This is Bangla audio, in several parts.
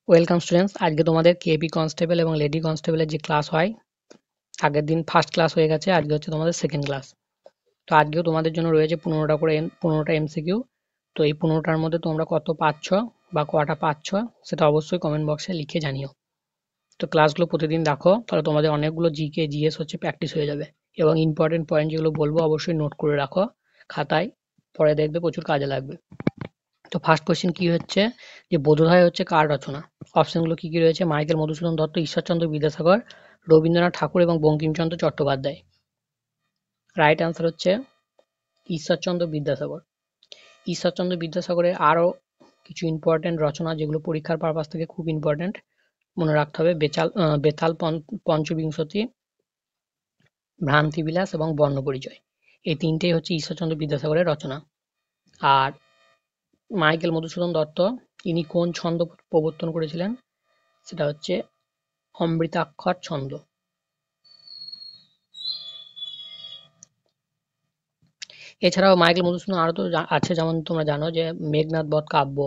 ওয়েলকাম স্টুডেন্টস, আজকে তোমাদের কেপি কনস্টেবল এবং লেডি কনস্টেবলের যে ক্লাস হয়, আগের দিন ফার্স্ট ক্লাস হয়ে গেছে, আজকে হচ্ছে তোমাদের সেকেন্ড ক্লাস। তো আজকেও তোমাদের জন্য রয়েছে 15টা এমসিকিউ। তো এই 15টার মধ্যে তোমরা কত পাচ্ছ বা কটা পাচ্ছ সেটা অবশ্যই কমেন্ট বক্সে লিখে জানিও। তো ক্লাসগুলো প্রতিদিন দেখো, তাহলে তোমাদের অনেকগুলো জিকে জিএস হচ্ছে প্র্যাকটিস হয়ে যাবে। এবং ইম্পর্টেন্ট পয়েন্ট যেগুলো বলবো অবশ্যই নোট করে রাখো খাতায়, পরে দেখবে প্রচুর কাজে লাগবে। তো ফার্স্ট কোয়েশ্চেন কি হচ্ছে, যে বোধোদয় হচ্ছে কার রচনা? অপশনগুলো কি কি রয়েছে? মাইকেল মধুসূদন দত্ত, ঈশ্বরচন্দ্র বিদ্যাসাগর, রবীন্দ্রনাথ ঠাকুর এবং বঙ্কিমচন্দ্র চট্টোপাধ্যায়। রাইট অ্যান্সার হচ্ছে ঈশ্বরচন্দ্র বিদ্যাসাগর। ঈশ্বরচন্দ্র বিদ্যাসাগরের আরও কিছু ইম্পর্টেন্ট রচনা যেগুলো পরীক্ষার পারপাস থেকে খুব ইম্পর্টেন্ট মনে রাখতে হবে, বেতাল পঞ্চবিংশতি, ভ্রান্তিবিলাস এবং বর্ণপরিচয়। এই তিনটেই হচ্ছে ঈশ্বরচন্দ্র বিদ্যাসাগরের রচনা। আর মাইকেল মধুসূদন দত্ত ইনি কোন ছন্দ প্রবর্তন করেছিলেন? সেটা হচ্ছে অমৃতাক্ষর ছন্দ। এছাড়াও মাইকেল মধুসূদন আরও তো আছে, যেমন তোমরা জানো যে মেঘনাদ বধ কাব্য,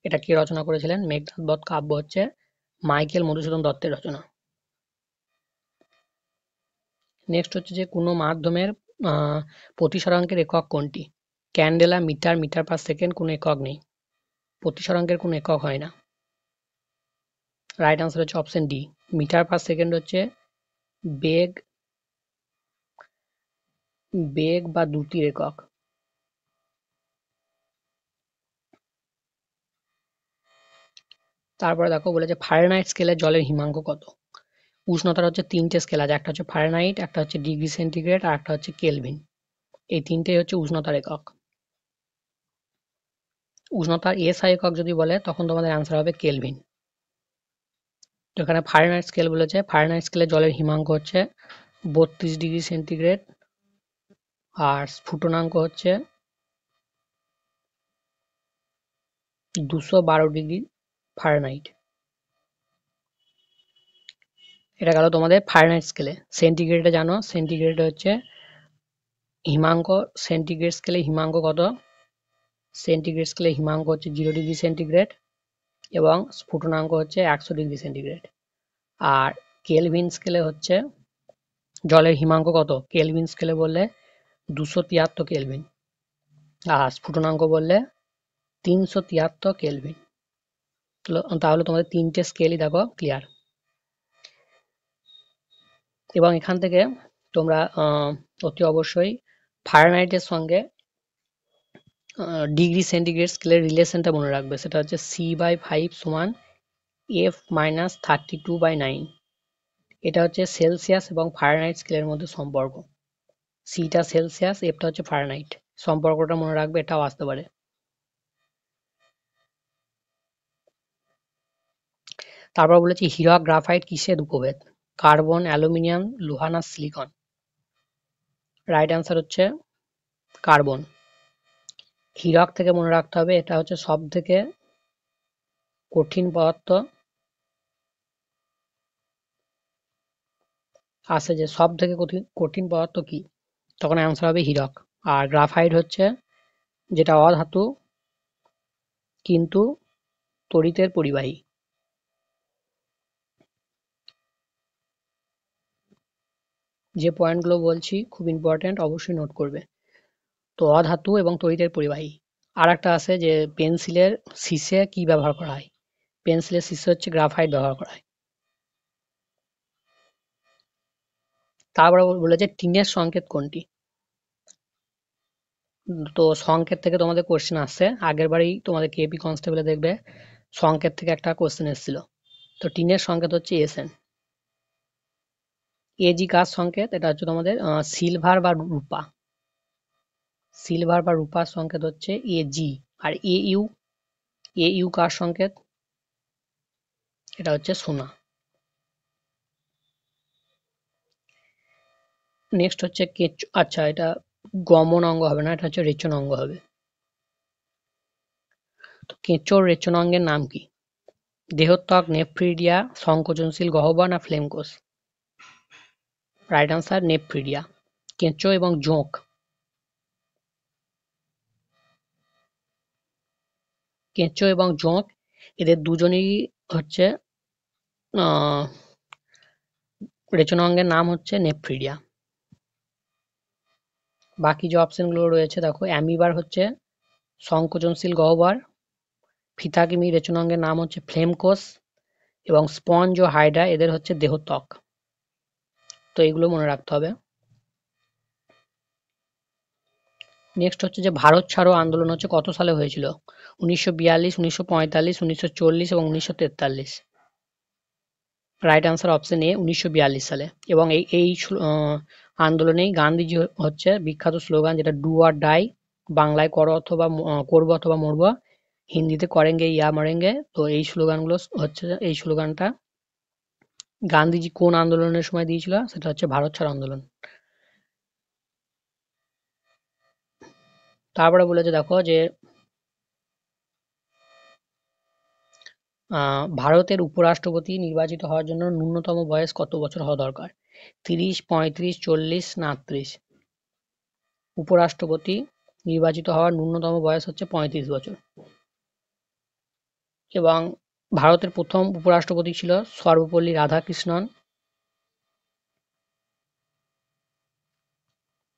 এটা কে রচনা করেছিলেন? মেঘনাদ বধ কাব্য হচ্ছে মাইকেল মধুসূদন দত্তের রচনা। নেক্সট হচ্ছে যে কোনো মাধ্যমের প্রতিসরাঙ্কের একক কোনটি? Candela, metre, metre per second, কোনো একক নেই। প্রতিসরাঙ্কের কোনো একক হয় না। রাইট আনসার হচ্ছে option D, metre per second হচ্ছে বেগ বেগ বা দ্রুতির একক। তারপরে দেখো বলেছে ফারেনহাইট স্কেলে জলের হিমাঙ্ক কত? উষ্ণতার হচ্ছে তিনটে স্কেল আছে, একটা হচ্ছে ফারেনহাইট, একটা হচ্ছে ডিগ্রি সেন্টিগ্রেড, আর একটা হচ্ছে কেলভিন। এই তিনটেই হচ্ছে উষ্ণতার একক। উষ্ণতার এসআই একক যদি বলে তখন তোমাদের অ্যান্সার হবে কেলভিন। তো এখানে ফারেনহাইট স্কেল বলেছে, ফারেনহাইট স্কেলে জলের হিমাঙ্ক হচ্ছে 32 ডিগ্রি সেন্টিগ্রেড, আর স্ফুটনাঙ্ক হচ্ছে 212 ডিগ্রি ফারেনহাইট। এটা গেল তোমাদের ফারেনহাইট স্কেলে। সেন্টিগ্রেডে জানো, সেন্টিগ্রেডে হচ্ছে হিমাঙ্ক, সেন্টিগ্রেড স্কেলে হিমাঙ্ক কত? সেন্টিগ্রেড স্কেলে হিমাঙ্ক হচ্ছে 0 ডিগ্রি সেন্টিগ্রেড এবং স্ফুটনাঙ্ক হচ্ছে 100 ডিগ্রি সেন্টিগ্রেড। আর কেলভিন স্কেলে হচ্ছে জলের হিমাঙ্ক কত? কেলভিন স্কেলে বললে 273 কেলভিন, আর স্ফুটনাঙ্ক বললে 373 কেলভিন। তাহলে তোমাদের তিনটে স্কেলই দেখো ক্লিয়ার। এবং এখান থেকে তোমরা অতি অবশ্যই ফারেনহাইটের সঙ্গে ডিগ্রি সেন্টিগ্রেড স্কেলের রিলেশনটা মনে রাখবে, সেটা হচ্ছে C/5 সমান F-32/9। এটা হচ্ছে সেলসিয়াস এবং ফারেনহাইট স্কেলের মধ্যে সম্পর্ক। সিটা সেলসিয়াস, এফটা হচ্ছে ফারেনহাইট। সম্পর্কটা মনে রাখবে, এটাও আসতে পারে। তারপর বলেছি হীরা গ্রাফাইট কিসের উপভেদ? কার্বন, অ্যালুমিনিয়াম, লোহা না সিলিকন? রাইট অ্যান্সার হচ্ছে কার্বন। হীরক থেকে মনে রাখতে হবে, এটা হচ্ছে সব থেকে কঠিন পদার্থ। আসে যে সব থেকে কঠিন পদার্থ কি, তখন অ্যান্সার হবে হীরক। আর গ্রাফাইট হচ্ছে যেটা অধাতু কিন্তু তড়িতের পরিবাহী। যে পয়েন্টগুলো বলছি খুব ইম্পর্টেন্ট, অবশ্যই নোট করবে। তো অধাতু এবং তড়িতের পরিবাহী। আর একটা আছে যে পেন্সিলের শীষে কি ব্যবহার করা হয়? পেন্সিলের শীষে হচ্ছে গ্রাফাইট ব্যবহার করা হয়। তারপরে বলেছে টিনের সংকেত কোনটি? তো সংকেত থেকে তোমাদের কোশ্চেন আসছে, আগের বারেই তোমাদের কেপি কনস্টেবলে দেখবে সংকেত থেকে একটা কোশ্চেন এসেছিল। তো টিনের সংকেত হচ্ছে এসএন। এজি কার সংকেত? এটা হচ্ছে তোমাদের সিলভার বা রূপা। সিলভার বা রূপার সংকেত হচ্ছে এজি। আর এ ইউ কার সংকেত? এটা হচ্ছে সোনা। নেক্সট হচ্ছে আচ্ছা, এটা গমন অঙ্গ হবে না, এটা হচ্ছে রেচন অঙ্গ হবে। তো কেঁচোর রেচন অঙ্গের নাম কি? দেহত্বক, নেফ্রিডিয়া, সংকোচনশীল গহ্বর না ফ্লেম কোষ? Right answer nephridia. কেঁচো এবং জোঁক, এদের দুজনেরই হচ্ছে রেচনা অঙ্গের নাম হচ্ছে নেফ্রিডিয়া। বাকি যে অপশনগুলো রয়েছে দেখো, অ্যামিবার হচ্ছে সংকোচনশীল গহ্বর, ফিতাকৃমি রেচনা অঙ্গের নাম হচ্ছে ফ্লেম কোষ, এবং স্পঞ্জ ও হাইড্রা এদের হচ্ছে দেহত্বক। তো এগুলো মনে রাখতে হবে। নেক্সট হচ্ছে যে ভারত ছাড়ো আন্দোলন হচ্ছে কত সালে হয়েছিল? 1942, 1945, 1940 এবং 1943। রাইট আনসার অপশন এ 1942 সালে। এবং এই আন্দোলনেই গান্ধীজি হচ্ছে বিখ্যাত স্লোগান, যেটা ডু অর ডাই, বাংলায় করো অথবা করবো অথবা মরবো, হিন্দিতে করেঙ্গে ইয়া মরেঙ্গে। তো এই স্লোগানগুলো হচ্ছে, এই স্লোগানটা গান্ধীজি কোন আন্দোলনের সময় দিয়েছিল? সেটা হচ্ছে ভারত ছাড়ো আন্দোলন। তারপরে বলেছে দেখো যে ভারতের উপরাষ্ট্রপতি নির্বাচিত হওয়ার জন্য ন্যূনতম বয়স কত বছর হওয়া দরকার? 30, 35, 40 না 38? উপরাষ্ট্রপতি নির্বাচিত হওয়ার ন্যূনতম বয়স হচ্ছে 35 বছর। এবং ভারতের প্রথম উপরাষ্ট্রপতি ছিল সর্বপল্লী রাধাকৃষ্ণন।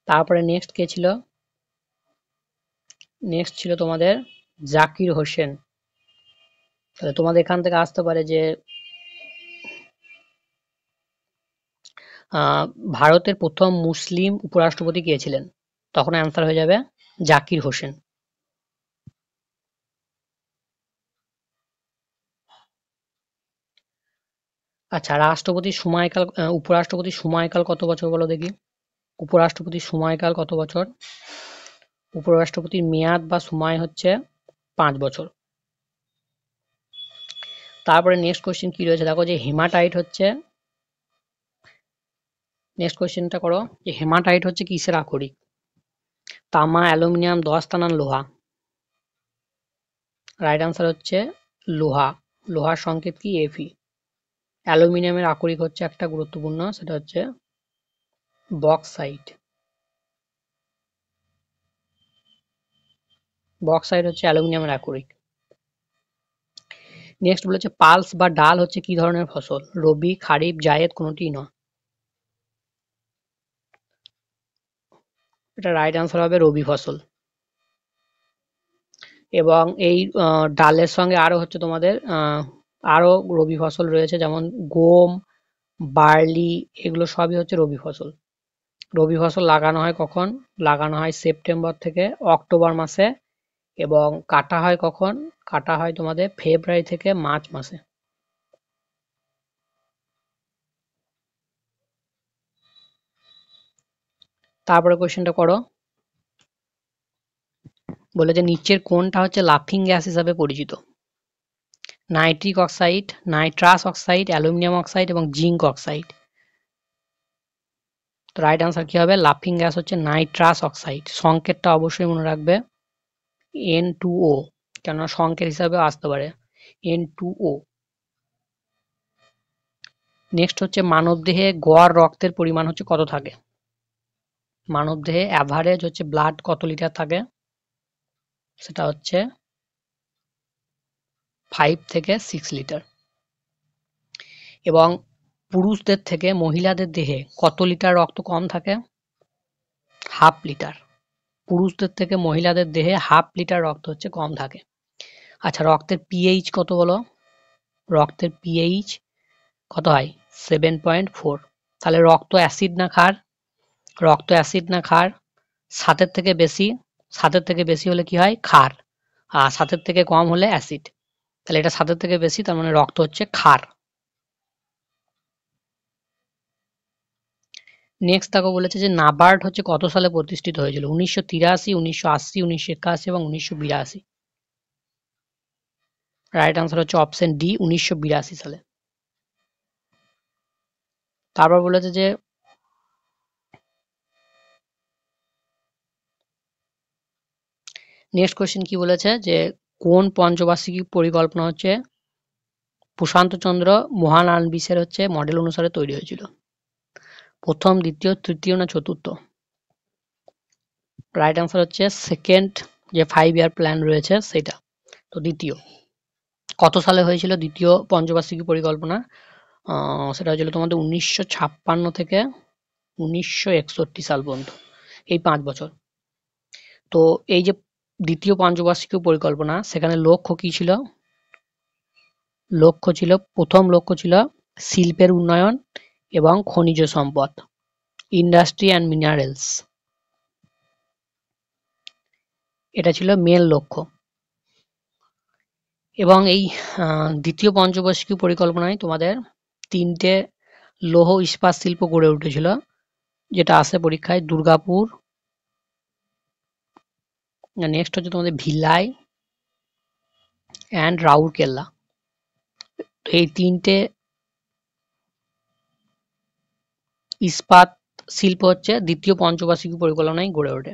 তারপরে নেক্সট কে ছিল? নেক্সট ছিল তোমাদের জাকির হোসেন। তাহলে তোমাদের এখান থেকে আসতে পারে যে ভারতের প্রথম মুসলিম উপরাষ্ট্রপতি কে ছিলেন? তখন অ্যান্সার হয়ে যাবে জাকির হোসেন। আচ্ছা, রাষ্ট্রপতির সময়কাল, উপরাষ্ট্রপতির সময়কাল কত বছর বলো দেখি? উপরাষ্ট্রপতির সময়কাল কত বছর? উপরাষ্ট্রপতির মেয়াদ বা সময় হচ্ছে 5 বছর। তারপরে নেক্সট কোশ্চেন কি রয়েছে দেখো, যে হেমাটাইট হচ্ছে, নেক্সট কোশ্চেনটা করো, যে হেমাটাইট হচ্ছে কিসের আকরিক? তামা, অ্যালুমিনিয়াম, দস্তা না লোহা? রাইট আনসার হচ্ছে লোহা। লোহার সংকেত কি? এফি। অ্যালুমিনিয়ামের আকরিক হচ্ছে একটা গুরুত্বপূর্ণ, সেটা হচ্ছে বক্সাইট। বক্সাইট হচ্ছে অ্যালুমিনিয়ামের আকরিক। নেক্সট বলেছে পালস বা ডাল হচ্ছে কি ধরনের ফসল? রবি, খারিফ, জায়েদ কোনোটিই নয়। এটা রাইট আনসার হবে রবি ফসল। এবং এই ডালের সঙ্গে আরো হচ্ছে তোমাদের আরো রবি ফসল রয়েছে, যেমন গম, বার্লি, এগুলো সবই হচ্ছে রবি ফসল। রবি ফসল লাগানো হয় কখন? লাগানো হয় সেপ্টেম্বর থেকে অক্টোবর মাসে, এবং কাটা হয় কখন? কাটা হয় তোমাদের ফেব্রুয়ারি থেকে মার্চ মাসে। তারপরে কোশ্চেনটা করো, বলে যে নিচের কোনটা হচ্ছে লাফিং গ্যাস হিসাবে পরিচিত? Nitric oxide, nitrous oxide, aluminium oxide এবং জিঙ্ক অক্সাইড। তো রাইট আনসার কি হবে? লাফিং গ্যাস হচ্ছে নাইট্রাস অক্সাইড। সংকেতটা অবশ্যই মনে রাখবে N2O, কেননা সংকেত হিসাবে আসতে পারে N2O। নেক্সট হচ্ছে মানবদেহে গড় রক্তের পরিমাণ হচ্ছে কত থাকে? মানবদেহে অ্যাভারেজ হচ্ছে ব্লাড কত লিটার থাকে? সেটা হচ্ছে 5 থেকে 6 লিটার। এবং পুরুষদের থেকে মহিলাদের দেহে কত লিটার রক্ত কম থাকে? Half litre. পুরুষদের থেকে মহিলাদের দেহে হাফ লিটার রক্ত হচ্ছে কম থাকে। আচ্ছা, রক্তের পিএইচ কত বলো? রক্তের পিএইচ কত হয়? 7.4। তাহলে রক্ত অ্যাসিড না ক্ষার? রক্ত অ্যাসিড না ক্ষার? 7 থেকে বেশি, 7 থেকে বেশি হলে কি হয়? ক্ষার। আর 7 থেকে কম হলে অ্যাসিড। তাহলে এটা 7 থেকে বেশি, তার মানে রক্ত হচ্ছে ক্ষার। নেক্সট তাকে বলেছে যে নাবার্ড হচ্ছে কত সালে প্রতিষ্ঠিত হয়েছিল? 1983, 1980, 1981 এবং 1982? রাইট আনসার হচ্ছে অপশন ডি 1982 সালে। তারপর বলেছে যে নেক্সট কোশ্চেন কি বলেছে, যে কোন পঞ্চবার্ষিকী পরিকল্পনা হচ্ছে প্রশান্তচন্দ্র মহালানবিসের হচ্ছে মডেল অনুসারে তৈরি হয়েছিল? প্রথম, দ্বিতীয়, তৃতীয় না চতুর্থ? রাইট আনসার হচ্ছে সেকেন্ড, যে 5 ইয়ার প্ল্যান রয়েছে সেটা। তো দ্বিতীয়। কত সালে হয়েছিল দ্বিতীয় পঞ্চবার্ষিকী পরিকল্পনা? সেটা হয়েছিল তোমাদের 1956 থেকে 1961 সাল পর্যন্ত, এই 5 বছর। তো এই যে দ্বিতীয় পঞ্চবার্ষিকী পরিকল্পনা, সেখানে লক্ষ্য কি ছিল? প্রথম লক্ষ্য ছিল শিল্পের উন্নয়ন এবং খনিজ সম্পদ, ইন্ডাস্ট্রি অ্যান্ড মিনারেলস, এটা ছিল মেন লক্ষ্য। এবং এই দ্বিতীয় পঞ্চবার্ষিকী পরিকল্পনায় তোমাদের 3টে লৌহ ইস্পাত শিল্প গড়ে উঠেছিল, যেটা আসে পরীক্ষায়। দুর্গাপুর, নেক্সট হচ্ছে তোমাদের ভিলাই অ্যান্ড রাউরকেল্লা। এই 3টে ইস্পাত শিল্প হচ্ছে দ্বিতীয় পঞ্চবার্ষিকী পরিকল্পনায় গড়ে ওঠে।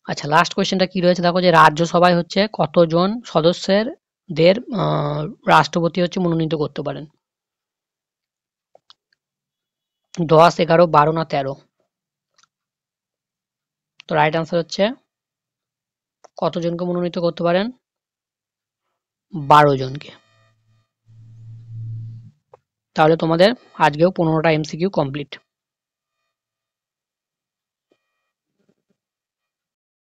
আচ্ছা, লাস্ট কোয়েশ্চেনটা কি রয়েছে দেখো, যে রাজ্যসভায় হচ্ছে কতজন সদস্যদের রাষ্ট্রপতি হচ্ছে মনোনীত করতে পারেন? 10, 11, 12 না 13? তো রাইট আনসার হচ্ছে কতজনকে মনোনীত করতে পারেন? 12 জনকে। তাহলে তোমাদের আজকেও 15টা এমসিকিউ কমপ্লিট।